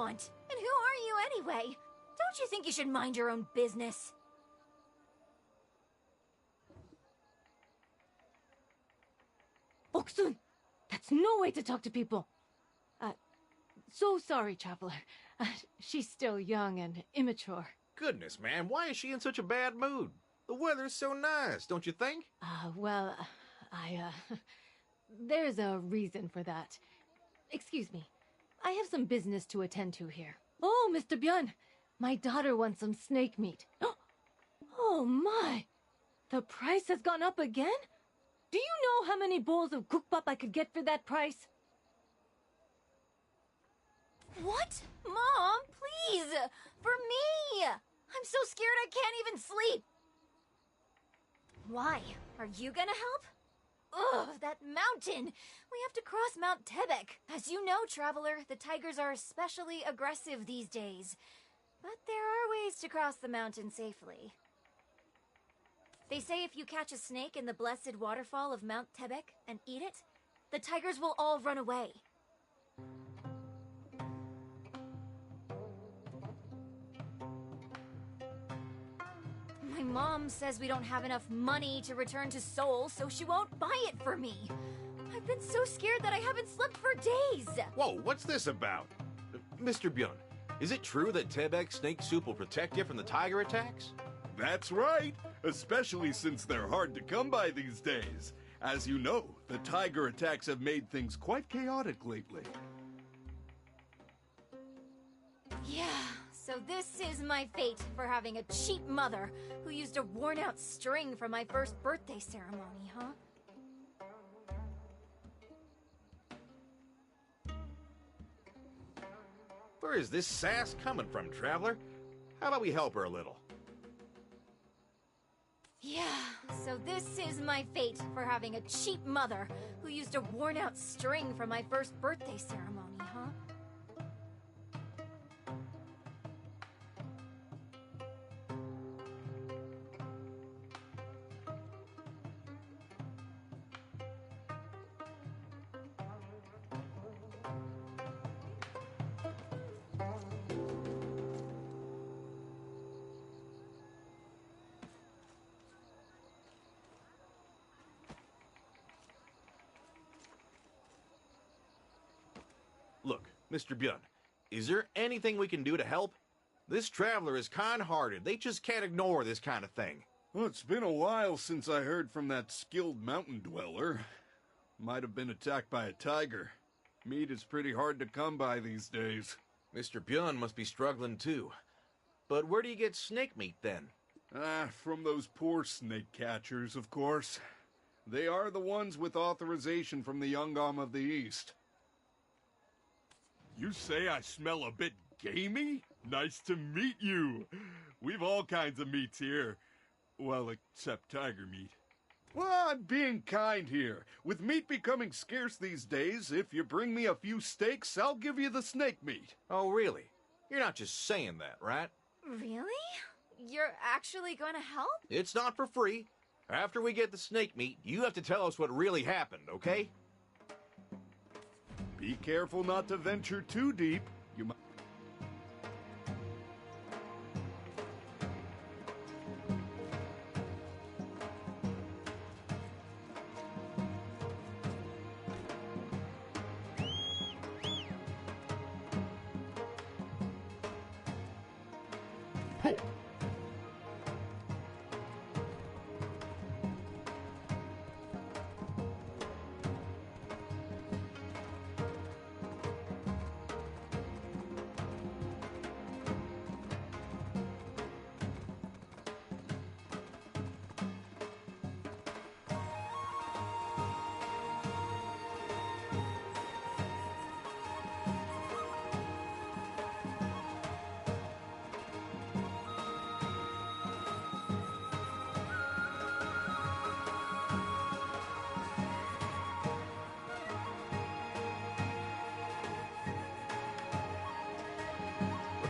want? And who are you anyway? Don't you think you should mind your own business? Oksun! That's no way to talk to people! So sorry, Traveler. She's still young and immature. Goodness, man, why is she in such a bad mood? The weather's so nice, don't you think? Well, there's a reason for that. Excuse me. I have some business to attend to here. Oh, Mr. Byun! My daughter wants some snake meat. Oh my! The price has gone up again? Do you know how many bowls of kukbap I could get for that price? What? Mom, please! For me! I'm so scared I can't even sleep! Why? Are you gonna help? Ugh, that mountain! We have to cross Mount Tebek. As you know, Traveler, the tigers are especially aggressive these days. But there are ways to cross the mountain safely. They say if you catch a snake in the blessed waterfall of Mount Tebek and eat it, the tigers will all run away. My mom says we don't have enough money to return to Seoul, so she won't buy it for me. I've been so scared that I haven't slept for days. Whoa, what's this about? Mr. Byun, is it true that Tebek snake soup will protect you from the tiger attacks? That's right, especially since they're hard to come by these days. As you know, the tiger attacks have made things quite chaotic lately. Yeah, so this is my fate for having a cheap mother who used a worn-out string for my first birthday ceremony, huh? Where is this sass coming from, Traveler? How about we help her a little? Yeah, so this is my fate for having a cheap mother who used a worn-out string for my first birthday ceremony, huh? Look, Mr. Byun, is there anything we can do to help? This traveler is kind-hearted. They just can't ignore this kind of thing. Well, it's been a while since I heard from that skilled mountain dweller. Might have been attacked by a tiger. Meat is pretty hard to come by these days. Mr. Byun must be struggling too. But where do you get snake meat then? From those poor snake catchers, of course. They are the ones with authorization from the Yungam of the East. You say I smell a bit gamey? Nice to meet you. We've all kinds of meats here. Well, except tiger meat. Well, I'm being kind here. With meat becoming scarce these days, if you bring me a few steaks, I'll give you the snake meat. Oh, really? You're not just saying that, right? Really? You're actually going to help? It's not for free. After we get the snake meat, you have to tell us what really happened, okay? Be careful not to venture too deep. You might...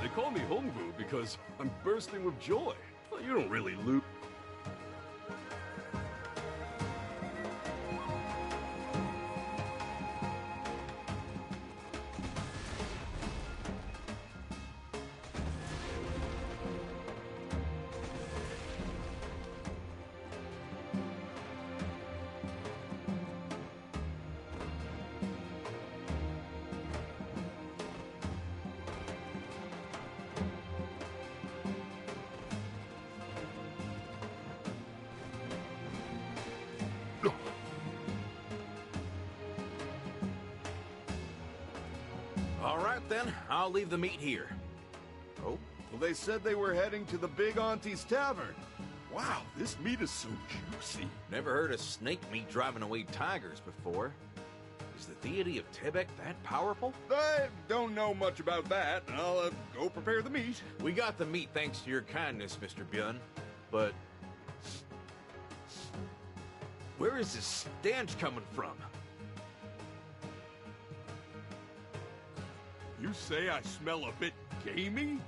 They call me Hongbu because I'm bursting with joy. Well, you don't really lose. luck then. I'll leave the meat here. Oh, Well, they said they were heading to the Big Auntie's Tavern. Wow, this meat is so juicy. never heard of snake meat driving away tigers before. Is the deity of Tebek that powerful? I don't know much about that. I'll go prepare the meat. We got the meat thanks to your kindness, Mr. Byun. But where is this stench coming from? You say I smell a bit gamey?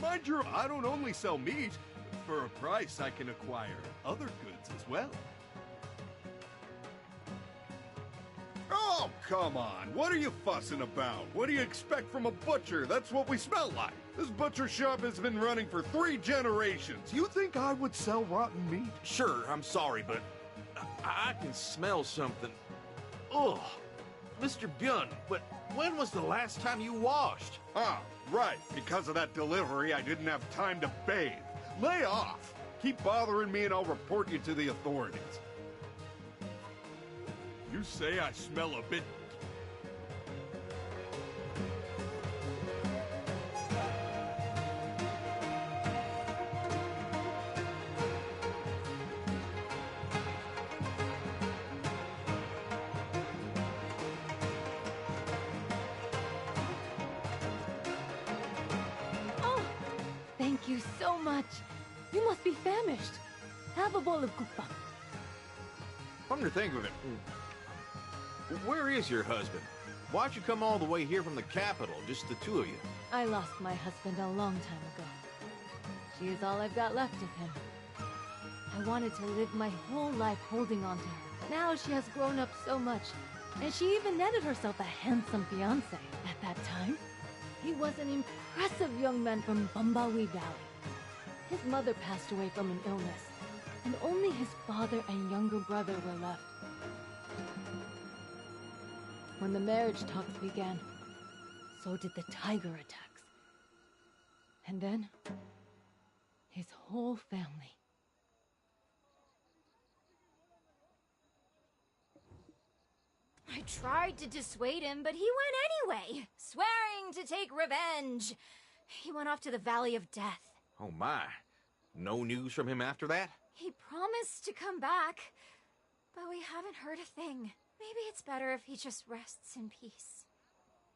Mind you, I don't only sell meat. For a price, I can acquire other goods as well. Oh, come on. What are you fussing about? What do you expect from a butcher? That's what we smell like. This butcher shop has been running for 3 generations. You think I would sell rotten meat? Sure, I'm sorry, but I can smell something. Ugh. Mr. Byun, but when was the last time you washed? Ah, right. Because of that delivery, I didn't have time to bathe. Lay off. Keep bothering me and I'll report you to the authorities. You say I smell a bit... Oh, thank you so much. You must be famished. Have a bowl of kukbang. Come to think of it, where is your husband? Why'd you come all the way here from the capital, just the two of you? I lost my husband a long time ago. She is all I've got left of him. I wanted to live my whole life holding on to her. Now she has grown up so much, and she even netted herself a handsome fiancé. At that time, he was an impressive young man from Bambawi Valley. His mother passed away from an illness, and only his father and younger brother were left. When the marriage talks began, so did the tiger attacks. And then, his whole family. I tried to dissuade him, but he went anyway, swearing to take revenge. He went off to the Valley of Death. Oh my. No news from him after that? He promised to come back, but we haven't heard a thing. Maybe it's better if he just rests in peace.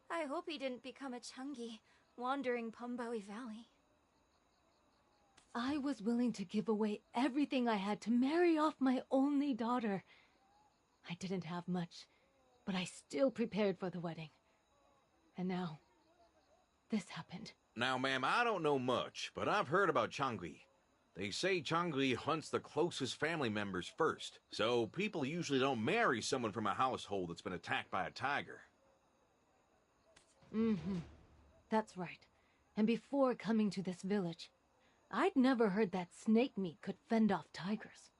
I hope he didn't become a Changui, wandering Pumbawi Valley. I was willing to give away everything I had to marry off my only daughter. I didn't have much, but I still prepared for the wedding. And now, this happened. Now, ma'am, I don't know much, but I've heard about Changui. They say Changui hunts the closest family members first, so people usually don't marry someone from a household that's been attacked by a tiger. Mm-hmm. That's right. And before coming to this village, I'd never heard that snake meat could fend off tigers.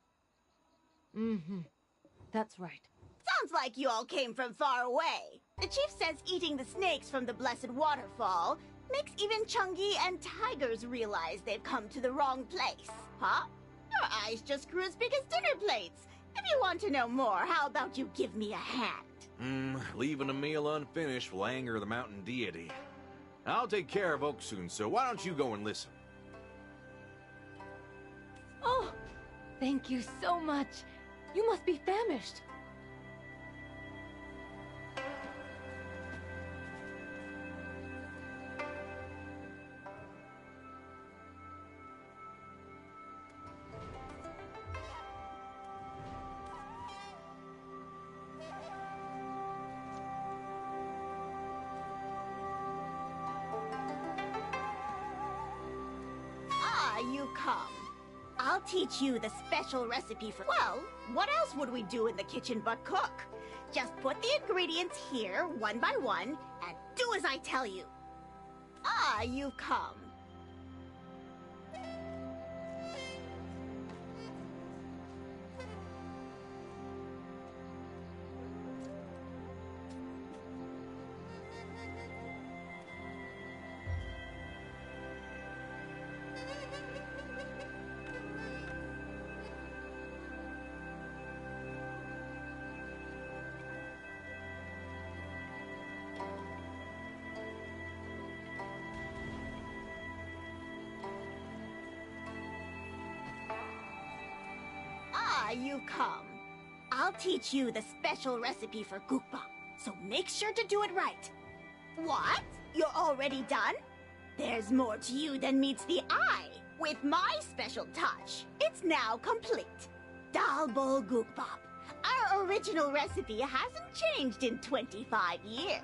Mm-hmm. That's right. Sounds like you all came from far away. The chief says eating the snakes from the Blessed Waterfall makes even Changui and tigers realize they've come to the wrong place. Huh? Your eyes just grew as big as dinner plates. If you want to know more, how about you give me a hand? Leaving a meal unfinished will anger the mountain deity. I'll take care of Oksun, so why don't you go and listen? Oh, thank you so much. You must be famished. You come. I'll teach you the special recipe for... Well, what else would we do in the kitchen but cook? Just put the ingredients here, one by one, and do as I tell you. You've come. why you've come. I'll teach you the special recipe for gookbap, so make sure to do it right. What? You're already done? There's more to you than meets the eye. With my special touch, it's now complete. Dalbol gookbap. Our original recipe hasn't changed in 25 years.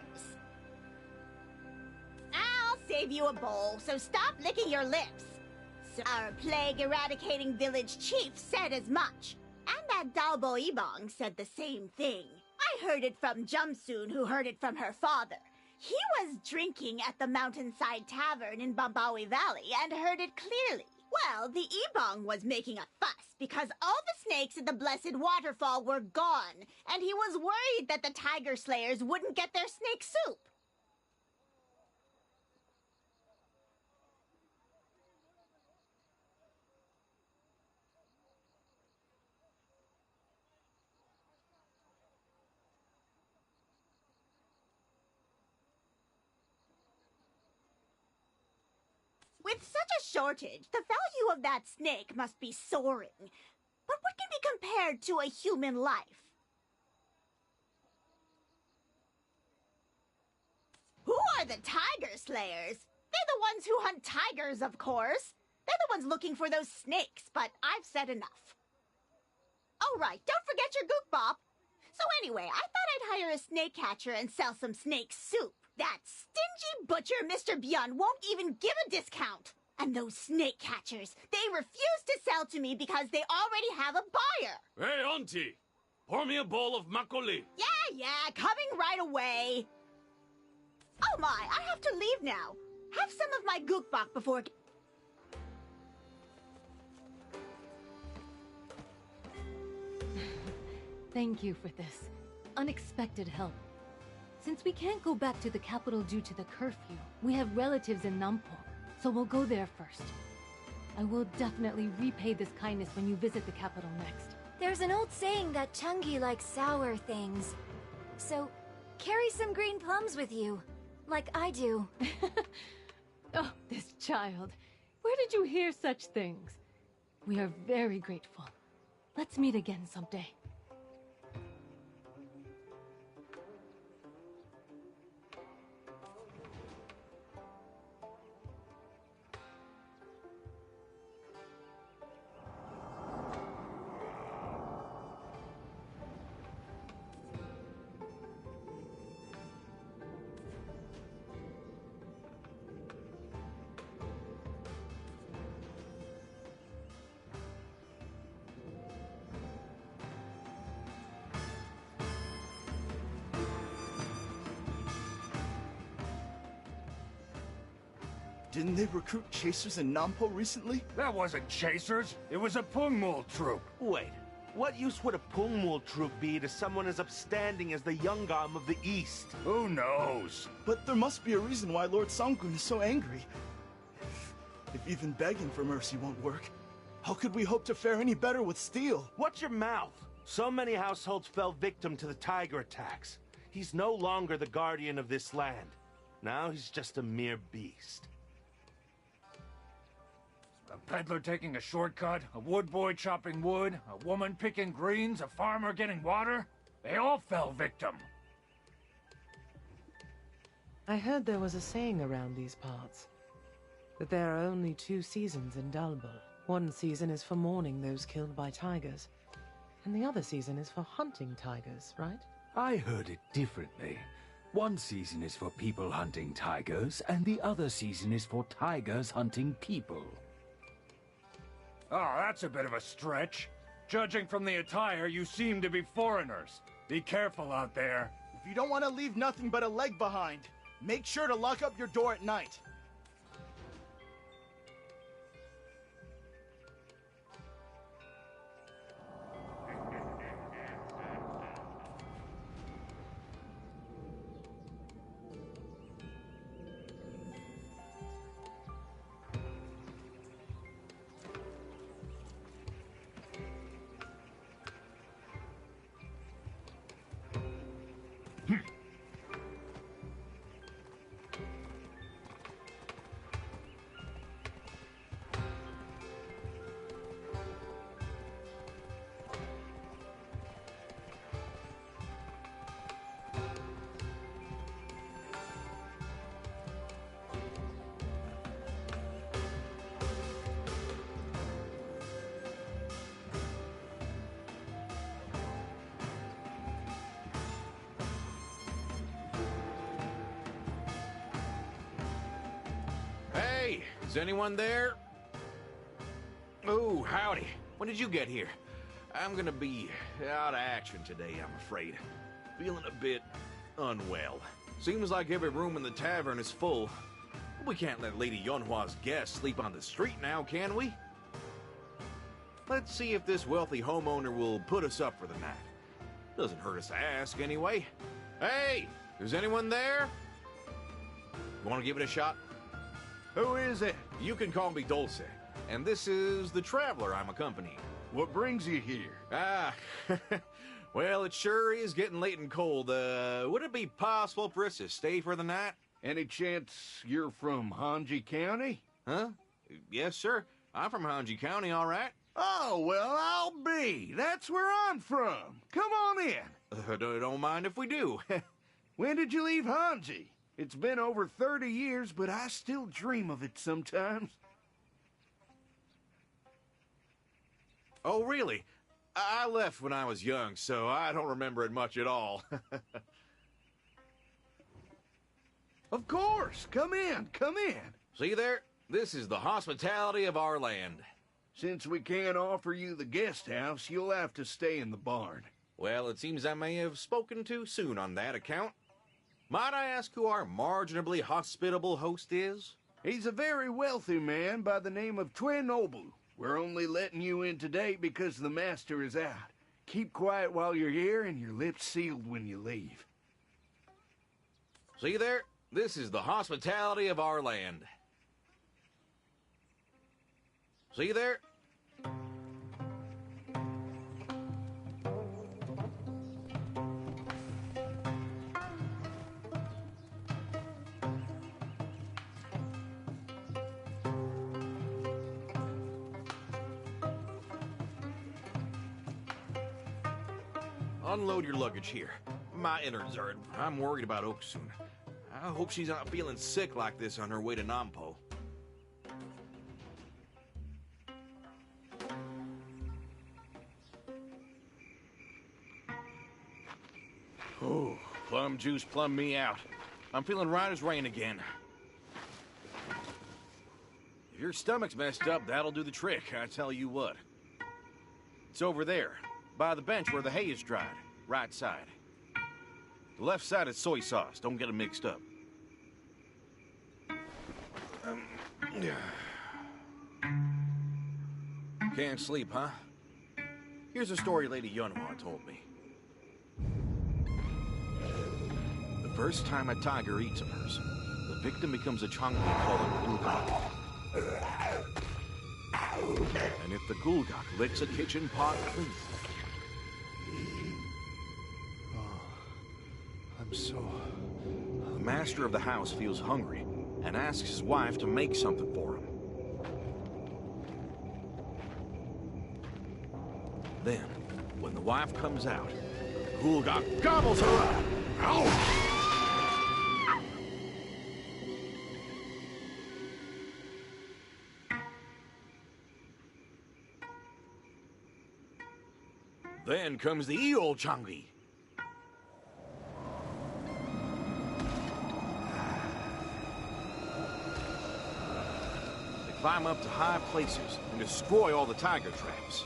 I'll save you a bowl, so stop licking your lips. So our plague-eradicating village chief said as much. And that Dalbo Ibong said the same thing. I heard it from Jumsoon, who heard it from her father. He was drinking at the Mountainside Tavern in Bambawi Valley and heard it clearly. Well, the Ibong was making a fuss because all the snakes at the Blessed Waterfall were gone, and he was worried that the Tiger Slayers wouldn't get their snake soup. With such a shortage, the value of that snake must be soaring. But what can be compared to a human life? Who are the Tiger Slayers? They're the ones who hunt tigers, of course. They're the ones looking for those snakes, but I've said enough. Oh, right, don't forget your gookbap. So anyway, I thought I'd hire a snake catcher and sell some snake soup. That stingy butcher, Mr. Byun, won't even give a discount. And those snake catchers, they refuse to sell to me because they already have a buyer. Hey, auntie! Pour me a bowl of makgeolli. Yeah, coming right away. Oh my, I have to leave now. Have some of my gookbap before... Thank you for this unexpected help. Since we can't go back to the capital due to the curfew, we have relatives in Nampo, so we'll go there first. I will definitely repay this kindness when you visit the capital next. There's an old saying that Changui likes sour things. So, carry some green plums with you, like I do. Oh, this child. Where did you hear such things? We are very grateful. Let's meet again someday. Didn't they recruit chasers in Nampo recently? That wasn't chasers. It was a Pungmul troop. Wait, what use would a Pungmul troop be to someone as upstanding as the Youngam of the East? Who knows? But there must be a reason why Lord Sanggun is so angry. If even begging for mercy won't work, how could we hope to fare any better with steel? Watch your mouth! So many households fell victim to the tiger attacks. He's no longer the guardian of this land. Now he's just a mere beast. A peddler taking a shortcut, a wood boy chopping wood, a woman picking greens, a farmer getting water. They all fell victim. I heard there was a saying around these parts, that there are only 2 seasons in Dalbol. One season is for mourning those killed by tigers, and the other season is for hunting tigers, right? I heard it differently. One season is for people hunting tigers, and the other season is for tigers hunting people. Oh, that's a bit of a stretch. Judging from the attire, you seem to be foreigners. Be careful out there. If you don't want to leave nothing but a leg behind, make sure to lock up your door at night. Is anyone there? Oh, howdy. When did you get here? I'm gonna be out of action today, I'm afraid. Feeling a bit unwell. Seems like every room in the tavern is full. We can't let Lady Yunhua's guests sleep on the street now, can we? Let's see if this wealthy homeowner will put us up for the night. Doesn't hurt us to ask, anyway. Hey, is anyone there? Want to give it a shot? Who is it? You can call me Dulce, and this is the traveler I'm accompanying. What brings you here? Ah, well, it sure is getting late and cold. Would it be possible for us to stay for the night? Any chance you're from Hanji County? Huh? Yes, sir. I'm from Hanji County, all right. Oh, well, I'll be. That's where I'm from. Come on in. Don't mind if we do. When did you leave Hanji? It's been over 30 years, but I still dream of it sometimes. Oh, really? I left when I was young, so I don't remember it much at all. Of course. Come in. Come in. See there? This is the hospitality of our land. Since we can't offer you the guest house, you'll have to stay in the barn. Well, it seems I may have spoken too soon on that account. Might I ask who our marginably hospitable host is? He's a very wealthy man by the name of Twin Obu. We're only letting you in today because the master is out. Keep quiet while you're here and your lips sealed when you leave. See there? This is the hospitality of our land. See there? Unload your luggage here. My innards are... I'm worried about Oksun. I hope she's not feeling sick like this on her way to Nampo. Oh, plum juice plumb me out. I'm feeling right as rain again. If your stomach's messed up, that'll do the trick, I tell you what. It's over there, by the bench where the hay is dried. Right side. The left side is soy sauce. Don't get them mixed up. Can't sleep, huh? Here's a story Lady Yunhua told me. The first time a tiger eats a person, the victim becomes a Changui called a Gulgak. And if the Gulgak licks a kitchen pot clean... The master of the house feels hungry and asks his wife to make something for him. Then, when the wife comes out, the Gulgak gobbles her up. Ow! Then comes the Eol Changui. Climb up to high places and destroy all the tiger traps.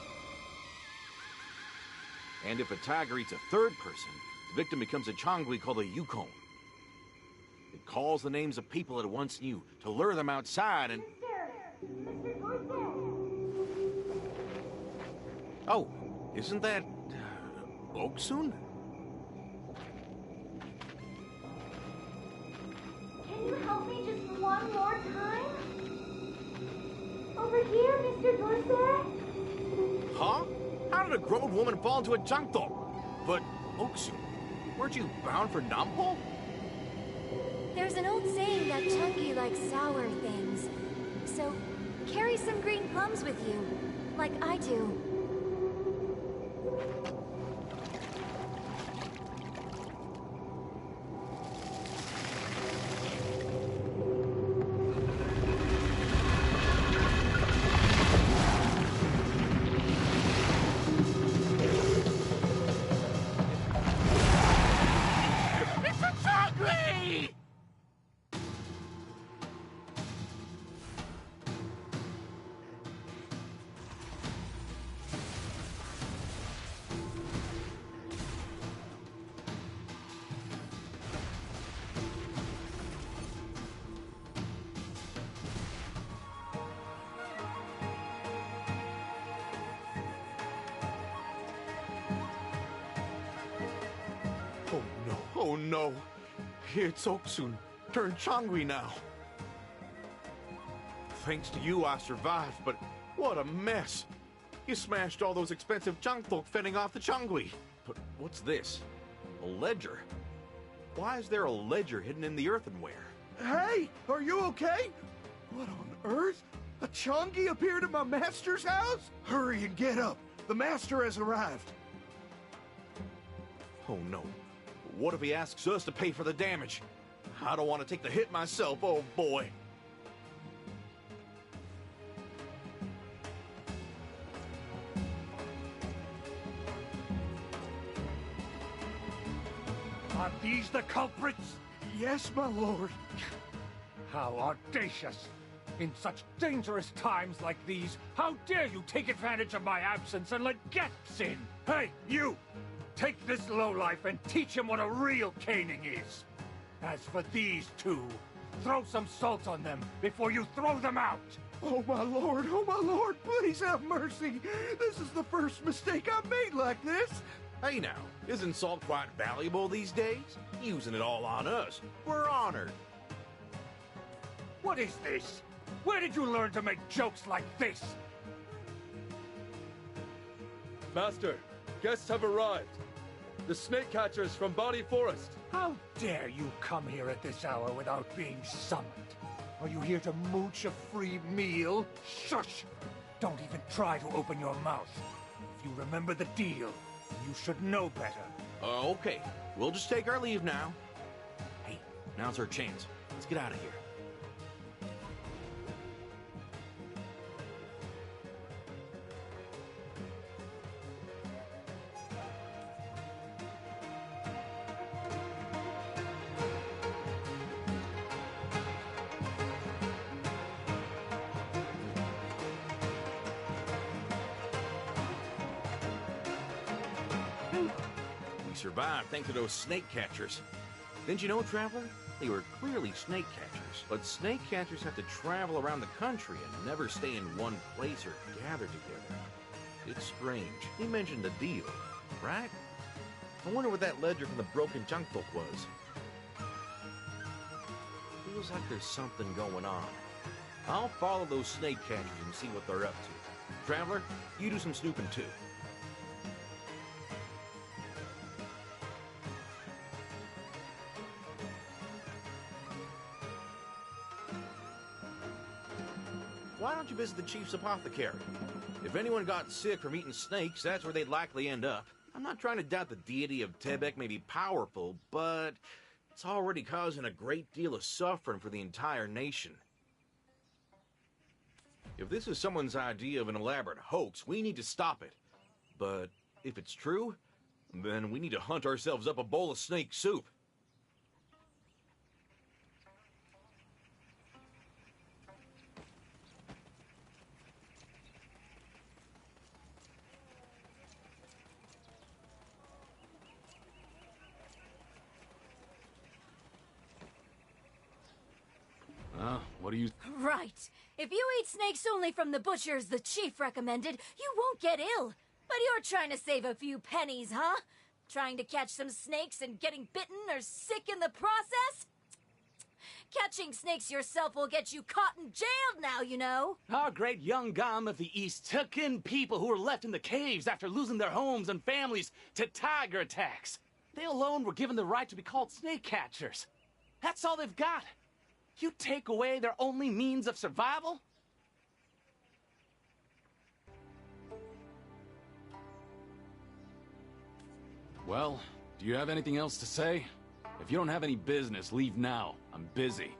And if a tiger eats a third person, the victim becomes a Changui called a Yukon. It calls the names of people it once knew to lure them outside and... Oh, isn't that... Oksun? Can you help me just one more time? Over here, Mr. Dorset? Huh? How did a grown woman fall into a jangto? But, Oksun, weren't you bound for Nampo? There's an old saying that Chunky likes sour things. So, carry some green plums with you, like I do. Oh no, oh no. It's Oksun, turned Changui now. Thanks to you, I survived, but what a mess. You smashed all those expensive jangtok fending off the Changui. But what's this? A ledger? Why is there a ledger hidden in the earthenware? Hey, are you okay? What on earth? A Changi appeared at my master's house? Hurry and get up. The master has arrived. Oh no. What if he asks us to pay for the damage? I don't want to take the hit myself, oh boy. Are these the culprits? Yes, my lord. How audacious! In such dangerous times like these, how dare you take advantage of my absence and let guests in? Hey, you! Take this lowlife and teach him what a real caning is. As for these two, throw some salt on them before you throw them out. Oh my lord, please have mercy. This is the first mistake I've made like this. Hey now, isn't salt quite valuable these days? Using it all on us. We're honored. What is this? Where did you learn to make jokes like this? Master, guests have arrived. The snake catchers from Body Forest. How dare you come here at this hour without being summoned? Are you here to mooch a free meal? Shush! Don't even try to open your mouth. If you remember the deal, you should know better. Okay. We'll just take our leave now. Hey, now's our chance. Let's get out of here. Survived thanks to those snake catchers. Didn't you know, Traveler? They were clearly snake catchers. But snake catchers have to travel around the country and never stay in one place or gather together. It's strange. He mentioned a deal, right? I wonder what that ledger from the broken jangtok was. Feels like there's something going on. I'll follow those snake catchers and see what they're up to. Traveler, you do some snooping too. Why don't you visit the chief's apothecary? If anyone got sick from eating snakes, that's where they'd likely end up. I'm not trying to doubt the deity of Tebek may be powerful, but it's already causing a great deal of suffering for the entire nation. If this is someone's idea of an elaborate hoax, we need to stop it. But if it's true, then we need to hunt ourselves up a bowl of snake soup. What do you... Right. If you eat snakes only from the butchers the chief recommended, you won't get ill. But you're trying to save a few pennies, huh? Trying to catch some snakes and getting bitten or sick in the process? Catching snakes yourself will get you caught and jailed now, you know. Our great young Gam of the East took in people who were left in the caves after losing their homes and families to tiger attacks. They alone were given the right to be called snake catchers. That's all they've got. You take away their only means of survival? Well, do you have anything else to say? If you don't have any business, leave now. I'm busy.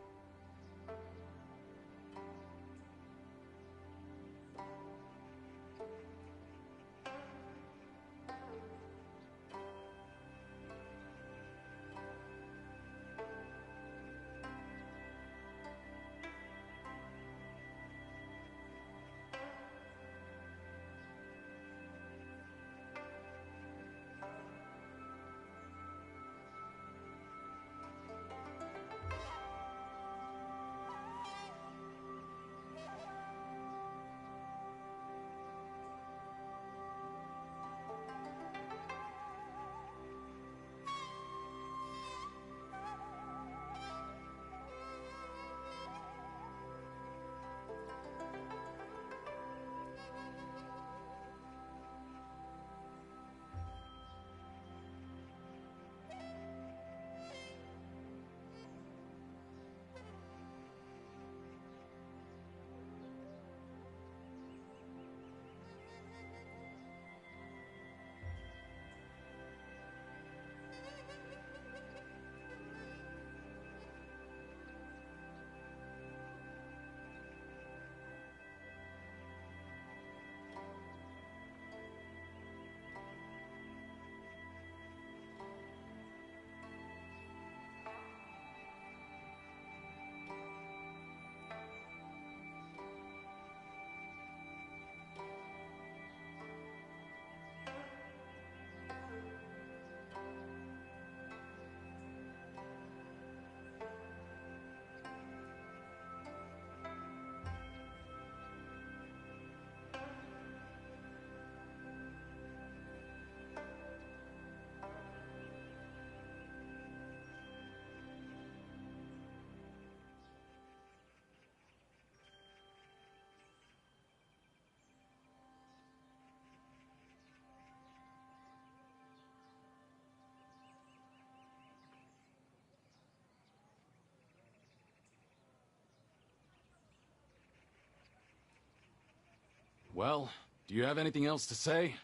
Well, do you have anything else to say?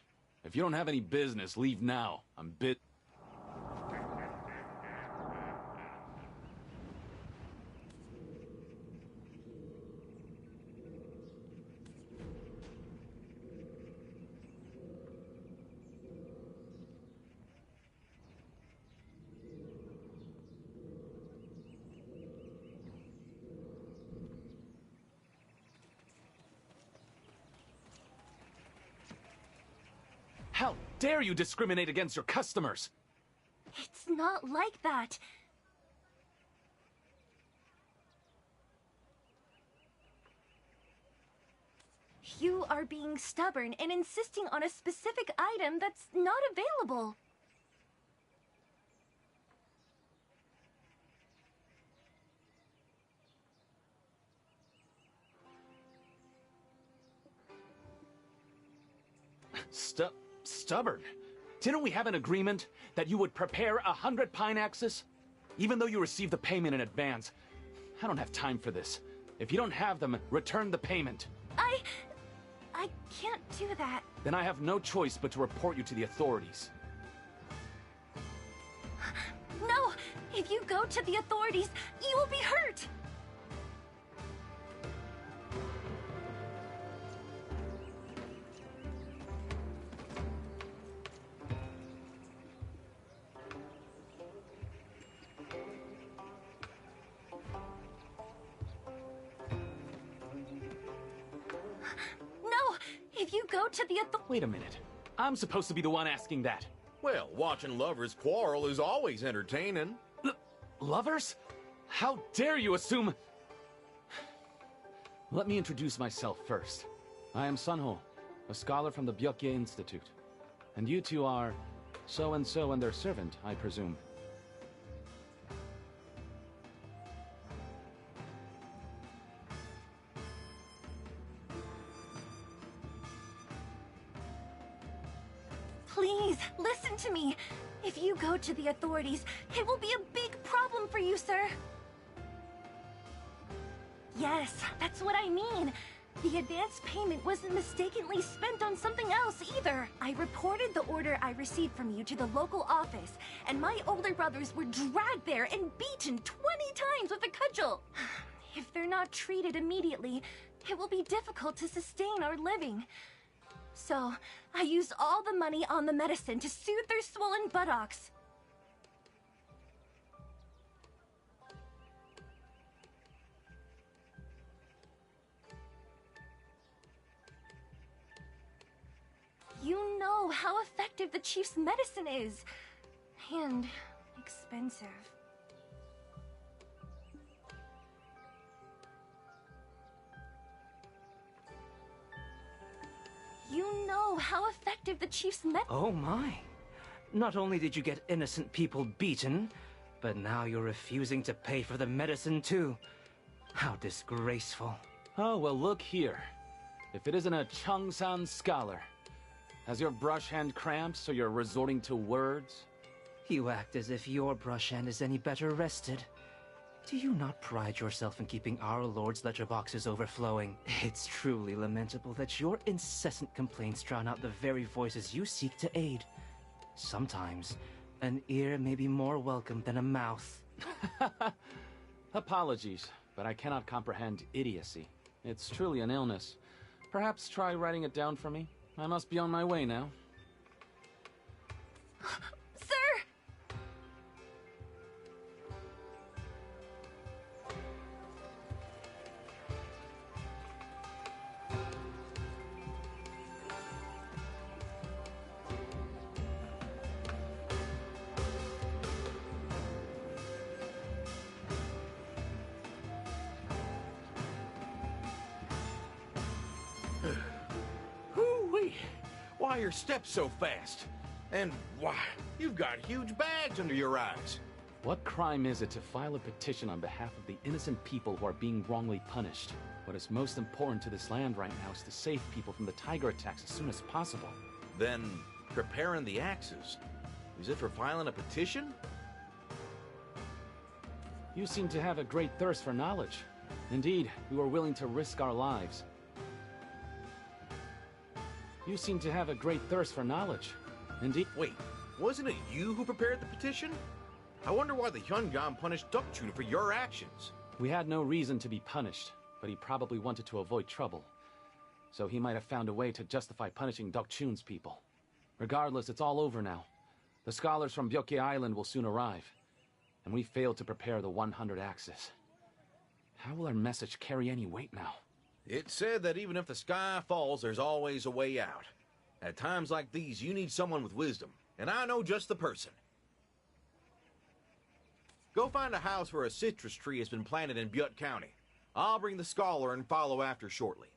If you don't have any business, leave now. I'm bit... How dare you discriminate against your customers? It's not like that. You are being stubborn and insisting on a specific item that's not available. Stubborn? Didn't we have an agreement that you would prepare 100 pine axes? Even though you received the payment in advance. I don't have time for this. If you don't have them, return the payment. I can't do that. Then I have no choice but to report you to the authorities. No! If you go to the authorities, you will be hurt! If you go to the Wait a minute. I'm supposed to be the one asking that. Well, watching lovers quarrel is always entertaining. Lovers? How dare you assume... Let me introduce myself first. I am Sunho, a scholar from the Byukye Institute. And you two are so-and-so and their servant, I presume. Please, listen to me. If you go to the authorities, it will be a big problem for you, sir. Yes, that's what I mean. The advance payment wasn't mistakenly spent on something else either. I reported the order I received from you to the local office, and my older brothers were dragged there and beaten 20 times with a cudgel. If they're not treated immediately, it will be difficult to sustain our living. So, I used all the money on the medicine to soothe their swollen buttocks. You know how effective the chief's medicine is. And expensive. You know how effective the chief's Oh my. Not only did you get innocent people beaten, but now you're refusing to pay for the medicine too. How disgraceful. Oh, well, look here. If it isn't a Changsan scholar. Has your brush hand cramps, so you're resorting to words? You act as if your brush hand is any better rested. Do you not pride yourself in keeping our Lord's letterboxes overflowing? It's truly lamentable that your incessant complaints drown out the very voices you seek to aid. Sometimes, an ear may be more welcome than a mouth. Apologies, but I cannot comprehend idiocy. It's truly an illness. Perhaps try writing it down for me? I must be on my way now. Sir! Hoo-wee! Why are your steps so fast? And why, you've got huge bags under your eyes. What crime is it to file a petition on behalf of the innocent people who are being wrongly punished? What is most important to this land right now is to save people from the tiger attacks as soon as possible. Then, preparing the axes. Is it for filing a petition? You seem to have a great thirst for knowledge. Indeed, we were willing to risk our lives. You seem to have a great thirst for knowledge. Indeed. Wait, wasn't it you who prepared the petition? I wonder why the Hyungan punished Deokjun for your actions. We had no reason to be punished, but he probably wanted to avoid trouble. So he might have found a way to justify punishing Deokjun's people. Regardless, it's all over now. The scholars from Byoke Island will soon arrive, and we failed to prepare the 100 axes. How will our message carry any weight now? It said that even if the sky falls, there's always a way out. At times like these, you need someone with wisdom, and I know just the person. Go find a house where a citrus tree has been planted in Butte County. I'll bring the scholar and follow after shortly.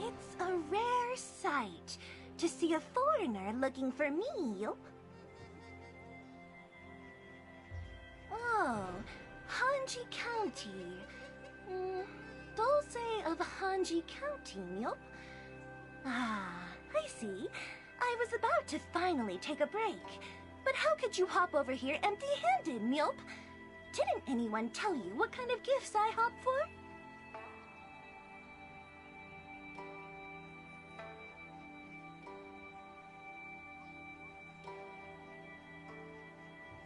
It's a rare sight to see a foreigner looking for me, yup. Oh, Hanji County. Dulce of Hanji County, yup. Ah, I see. I was about to finally take a break. But how could you hop over here empty-handed, Milp? Didn't anyone tell you what kind of gifts I hop for?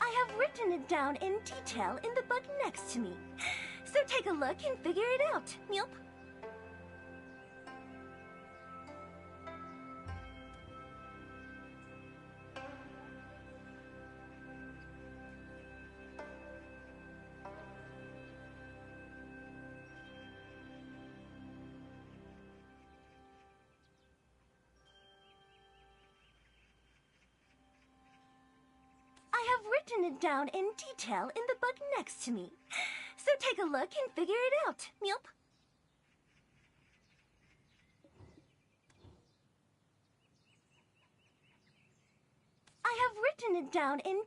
I have written it down in detail in the book next to me. So take a look and figure it out, Milp. I have written it down in detail in the book next to me. So take a look and figure it out, Milp. I have written it down in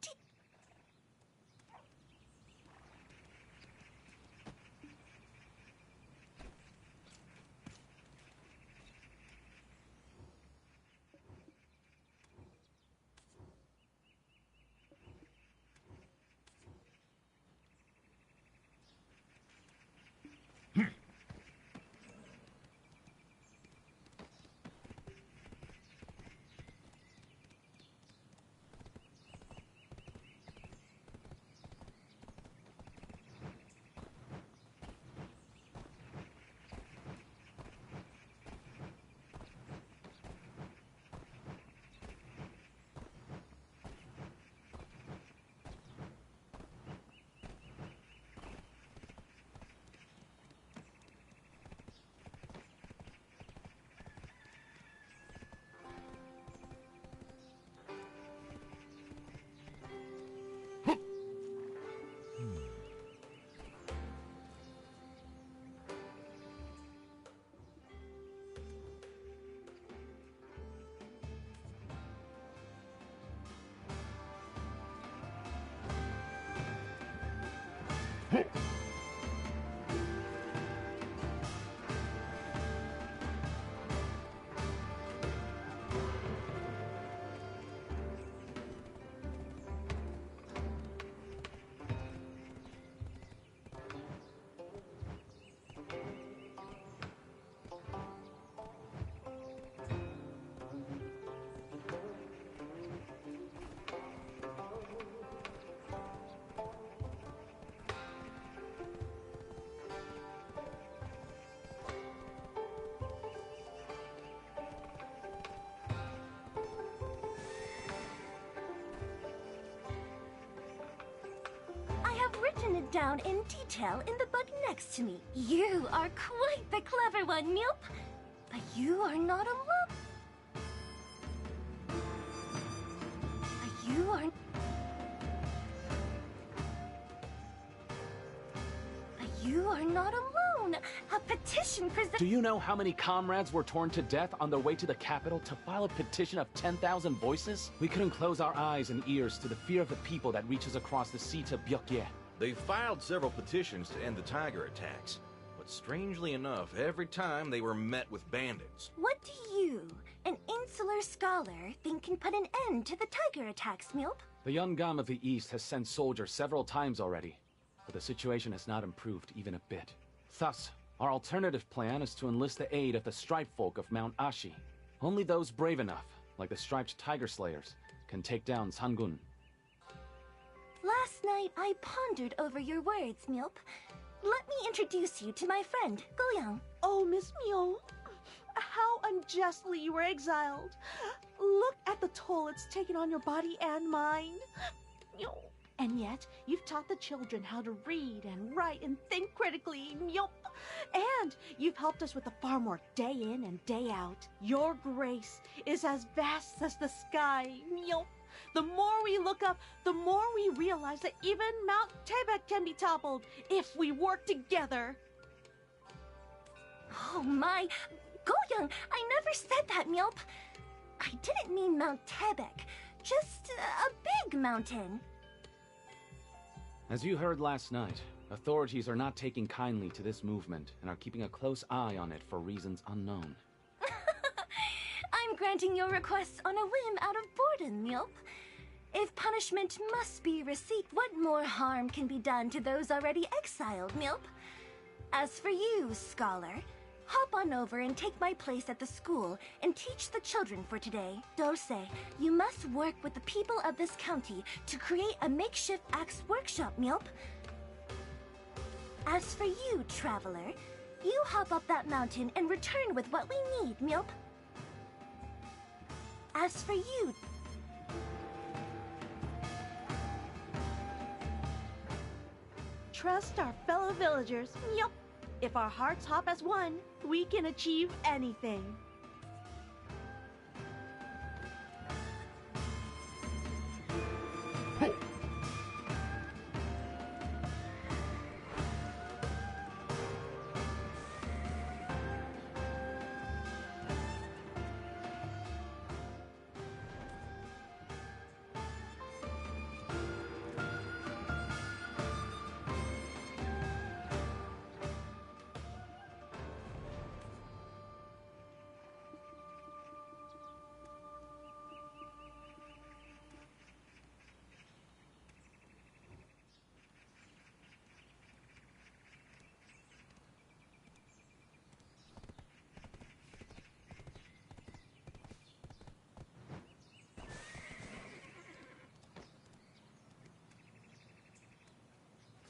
it down in detail in the book next to me. You are quite the clever one, Milp. But you are not a You are... You are not alone. A petition Do you know how many comrades were torn to death on their way to the capital to file a petition of 10,000 voices? We couldn't close our eyes and ears to the fear of the people that reaches across the sea to Byokye. They filed several petitions to end the tiger attacks, but strangely enough, every time they were met with bandits. What do you, an insular scholar, think can put an end to the tiger attacks, Milp? The Yungam of the East has sent soldiers several times already, but the situation has not improved even a bit. Thus, our alternative plan is to enlist the aid of the Stripe folk of Mount Ashi. Only those brave enough, like the Striped Tiger Slayers, can take down Sangun. Last night, I pondered over your words, Milp. Let me introduce you to my friend, Goyang. Oh, Miss Mio, how unjustly you were exiled. Look at the toll it's taken on your body and mind. And yet, you've taught the children how to read and write and think critically, and you've helped us with the farm work day in and day out. Your grace is as vast as the sky, The more we look up, the more we realize that even Mount Tebet can be toppled if we work together. Oh my, Goyang, I never said that, Milp. I didn't mean Mount Tebek. Just a big mountain. As you heard last night, authorities are not taking kindly to this movement and are keeping a close eye on it for reasons unknown. I'm granting your request on a whim out of boredom, Mjolp. If punishment must be receipt, what more harm can be done to those already exiled, Mjolp? As for you, scholar, hop on over and take my place at the school and teach the children for today. Dose, you must work with the people of this county to create a makeshift axe workshop, Mjolp. As for you, traveler, you hop up that mountain and return with what we need, Mjolp. As for you... Trust our fellow villagers. Yup. If our hearts hop as one, we can achieve anything.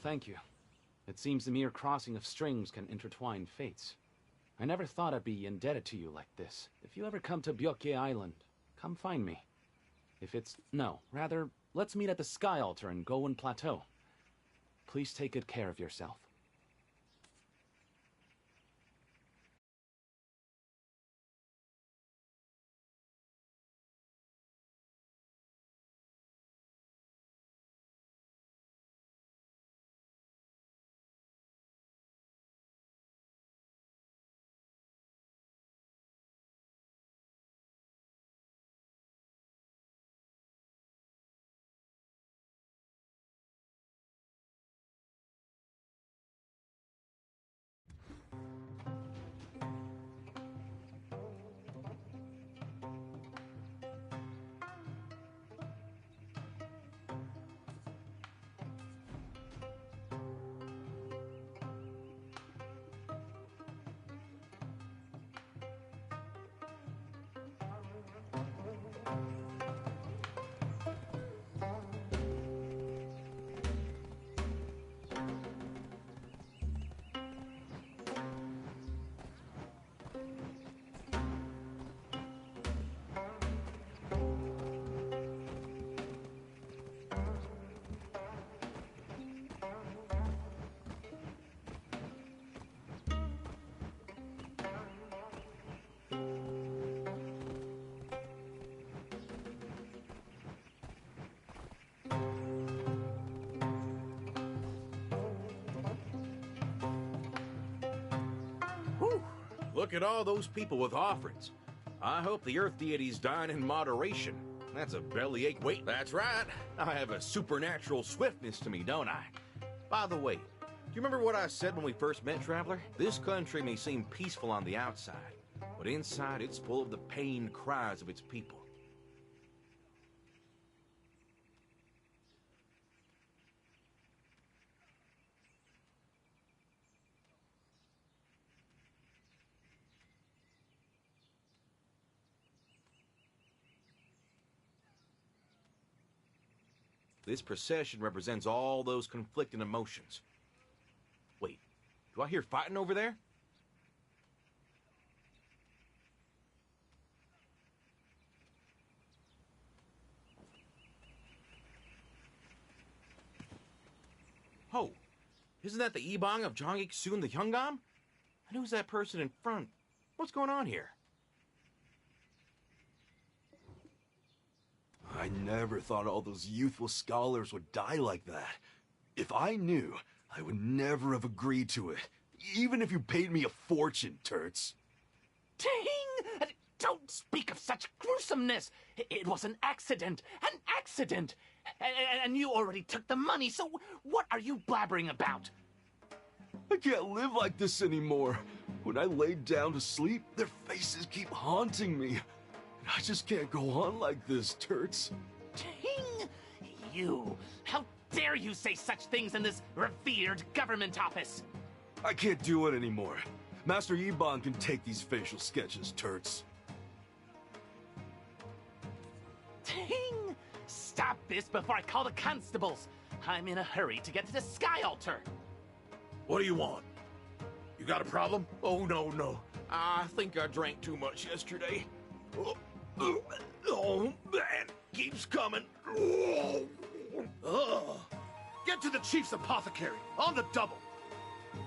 Thank you. It seems the mere crossing of strings can intertwine fates. I never thought I'd be indebted to you like this. If you ever come to Byoke Island, come find me. If it's... no, rather, let's meet at the Sky Altar in Gowon Plateau. Please take good care of yourself. Look at all those people with offerings. I hope the Earth deities dine in moderation. That's a bellyache. Wait, that's right. I have a supernatural swiftness to me, don't I? By the way, do you remember what I said when we first met, Traveler? This country may seem peaceful on the outside, but inside it's full of the pained cries of its people. This procession represents all those conflicting emotions. Wait, do I hear fighting over there? Oh, isn't that the Ebong of Jongik-Su and the Hyungam? And who's that person in front? What's going on here? I never thought all those youthful scholars would die like that. If I knew, I would never have agreed to it. Even if you paid me a fortune, Turts. Dang! Don't speak of such gruesomeness! It was an accident! An accident! And you already took the money, so what are you blabbering about? I can't live like this anymore. When I lay down to sleep, their faces keep haunting me. I just can't go on like this, Turts. Ting! You! How dare you say such things in this revered government office? I can't do it anymore. Master Iban can take these facial sketches, Turts. Ting! Stop this before I call the constables. I'm in a hurry to get to the Sky Altar. What do you want? You got a problem? Oh, no. I think I drank too much yesterday. Oh, man, keeps coming. Get to the chief's apothecary, on the double.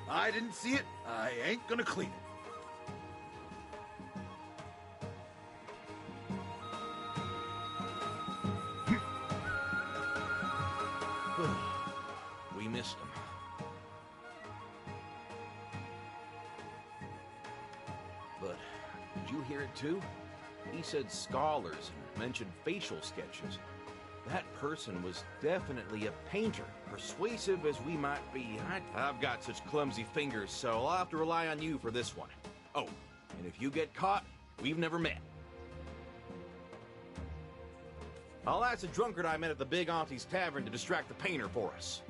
I didn't see it, I ain't gonna clean it. We missed him. But did you hear it too? He said scholars and mentioned facial sketches. That person was definitely a painter. Persuasive as we might be, I've got such clumsy fingers, so I'll have to rely on you for this one. Oh, and if you get caught, we've never met. I'll ask the drunkard I met at the Big Auntie's Tavern to distract the painter for us.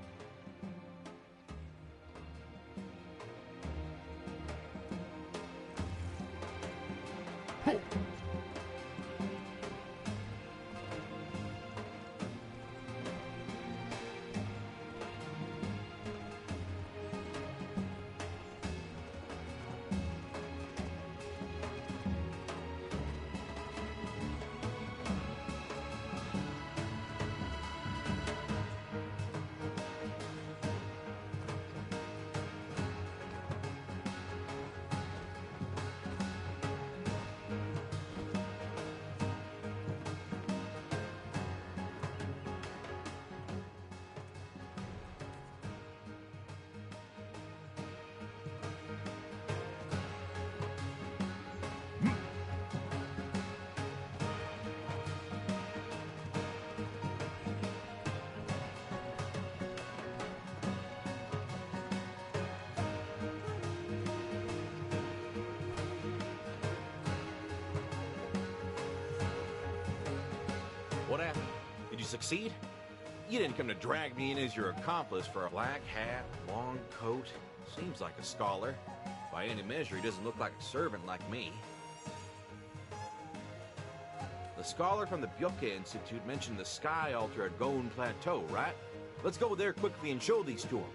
What happened? Did you succeed? You didn't come to drag me in as your accomplice for a black hat, long coat. Seems like a scholar. By any measure, he doesn't look like a servant like me. The scholar from the Byoke Institute mentioned the Sky Altar at Goen Plateau, right? Let's go there quickly and show these to him.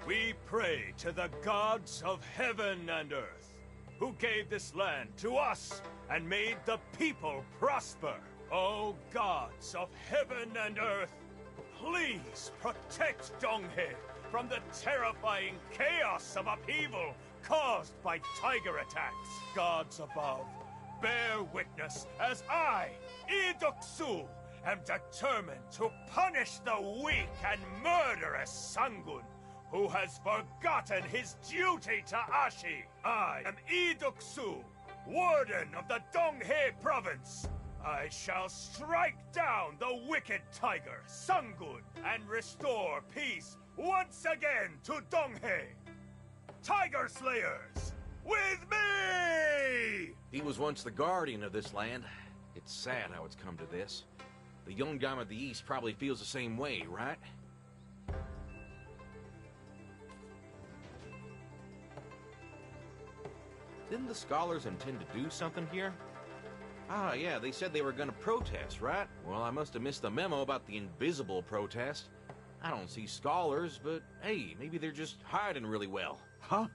We pray to the gods of heaven and earth, who gave this land to us and made the people prosper. O gods of heaven and earth, please protect Donghae from the terrifying chaos of upheaval caused by tiger attacks. Gods above, bear witness as I, Idoksu, am determined to punish the weak and murderous Sangun, who has forgotten his duty to Ashi. I am Idoksu, warden of the Donghae province. I shall strike down the wicked tiger, Sangun, and restore peace once again to Donghae. Tiger Slayers, with me! He was once the guardian of this land. It's sad how it's come to this. The Yongam of the East probably feels the same way, right? Didn't the scholars intend to do something here? Ah, yeah, they said they were gonna protest, right? Well, I must have missed the memo about the invisible protest. I don't see scholars, but hey, maybe they're just hiding really well. Huh?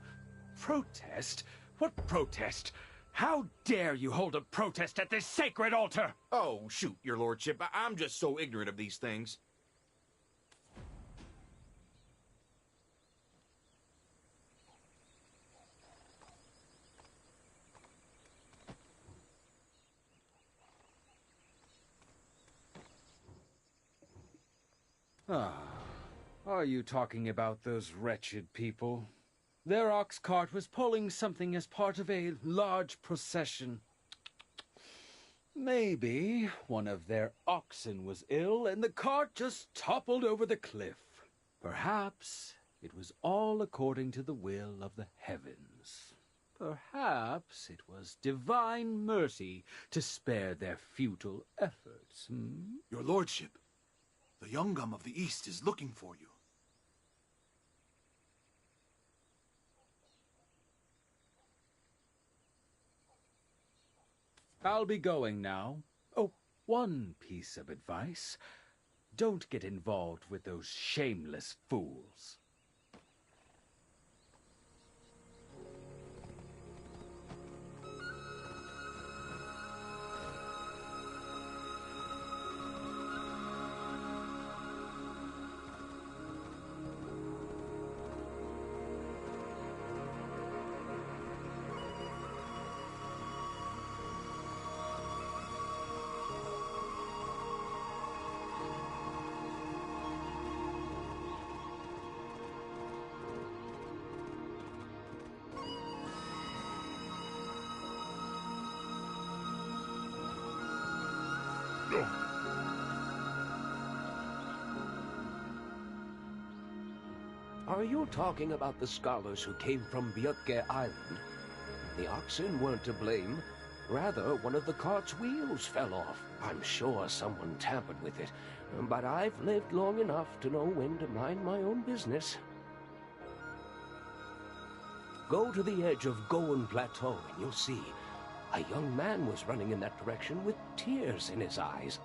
Protest? What protest? How dare you hold a protest at this sacred altar? Oh, shoot, your lordship. I'm just so ignorant of these things. Ah, are you talking about those wretched people? Their ox cart was pulling something as part of a large procession. Maybe one of their oxen was ill and the cart just toppled over the cliff. Perhaps it was all according to the will of the heavens. Perhaps it was divine mercy to spare their futile efforts. Your lordship, the Yongam of the East is looking for you. I'll be going now. Oh, one piece of advice. Don't get involved with those shameless fools. Are you talking about the scholars who came from Byutge Island? The oxen weren't to blame. Rather, one of the cart's wheels fell off. I'm sure someone tampered with it, but I've lived long enough to know when to mind my own business. Go to the edge of Goen Plateau and you'll see. A young man was running in that direction with tears in his eyes.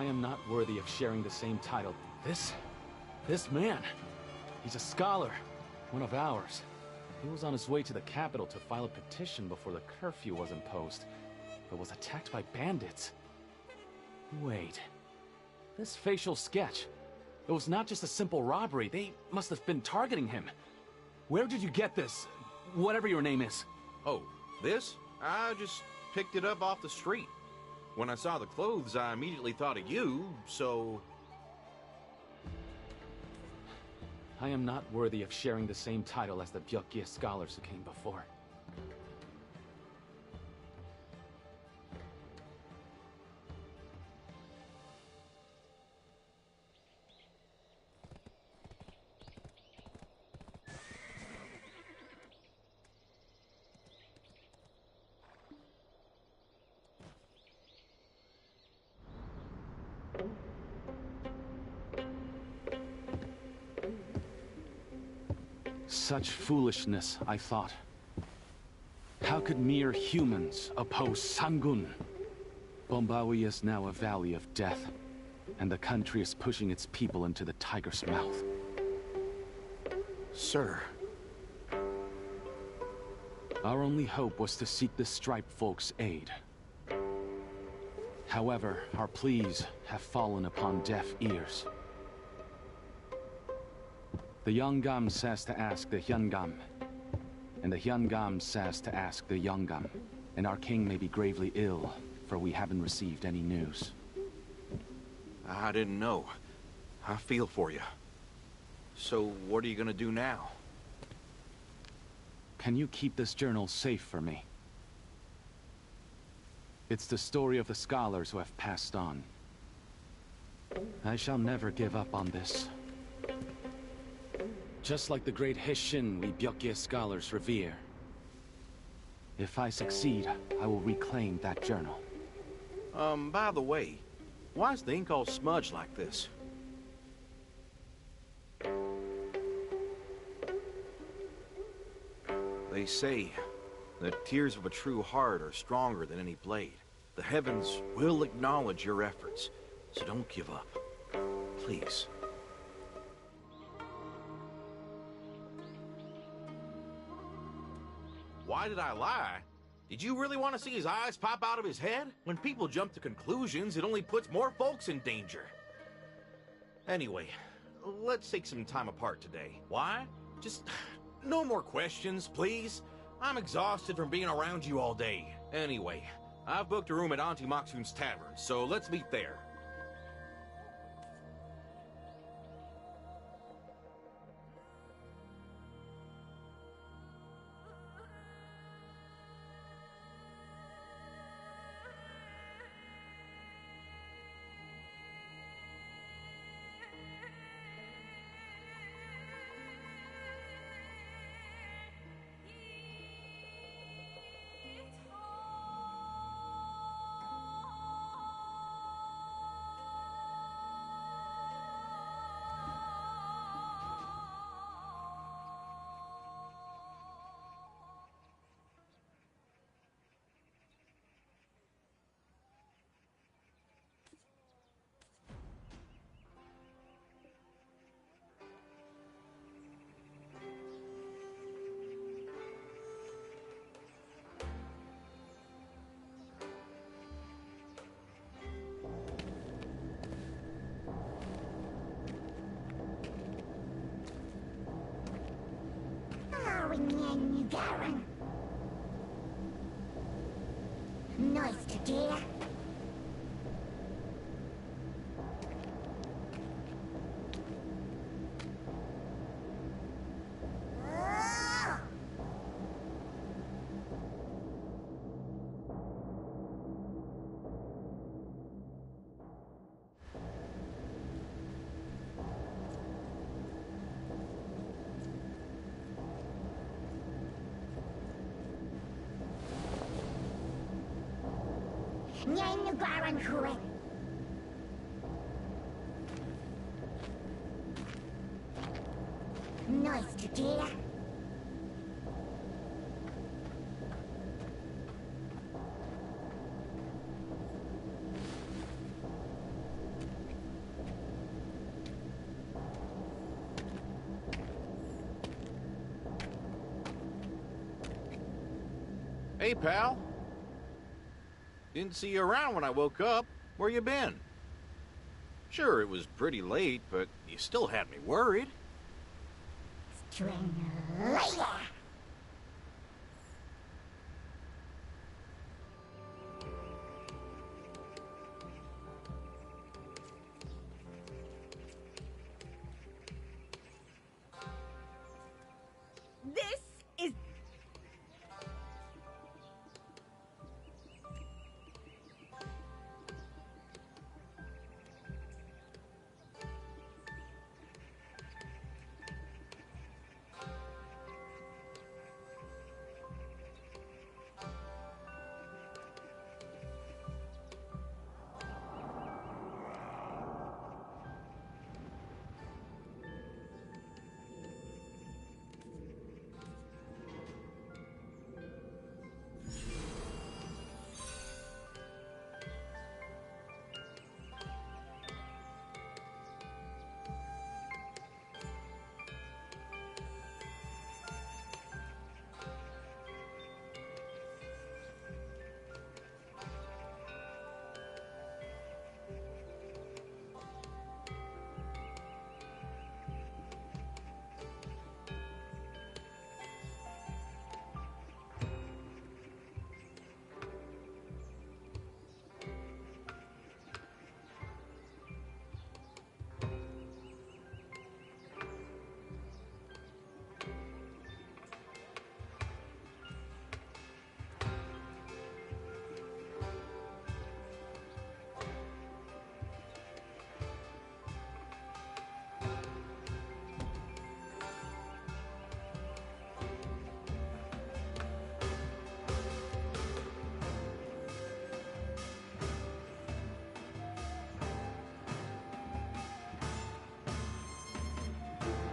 I am not worthy of sharing the same title. This man, he's a scholar, one of ours. He was on his way to the capital to file a petition before the curfew was imposed, but was attacked by bandits. Wait, this facial sketch, it was not just a simple robbery. They must have been targeting him. Where did you get this, whatever your name is? Oh, this? I just picked it up off the street. When I saw the clothes, I immediately thought of you, so... I am not worthy of sharing the same title as the Byukye scholars who came before. Such foolishness, I thought. How could mere humans oppose Sangun? Bombawi is now a valley of death, and the country is pushing its people into the tiger's mouth. Sir. Our only hope was to seek the striped folks' aid. However, our pleas have fallen upon deaf ears. The Yongam says to ask the Hyungam, and the Hyungam says to ask the Yongam, and our king may be gravely ill, for we haven't received any news. I didn't know. I feel for you. So, what are you gonna do now? Can you keep this journal safe for me? It's the story of the scholars who have passed on. I shall never give up on this. Just like the great Hisshin we Byukye scholars revere. If I succeed, I will reclaim that journal. By the way, why is the ink all smudged like this? They say the tears of a true heart are stronger than any blade. The heavens will acknowledge your efforts, so don't give up. Please. Why did I lie? Did you really want to see his eyes pop out of his head? When people jump to conclusions, it only puts more folks in danger. Anyway, let's take some time apart today. Why? Just no more questions, please. I'm exhausted from being around you all day. Anyway, I've booked a room at Auntie Maksun's Tavern, so let's meet there. Nice to dear. Nhanh garan hue. Nice to dear. Hey, pal. Didn't see you around when I woke up. Where you been? Sure, it was pretty late, but you still had me worried. String later.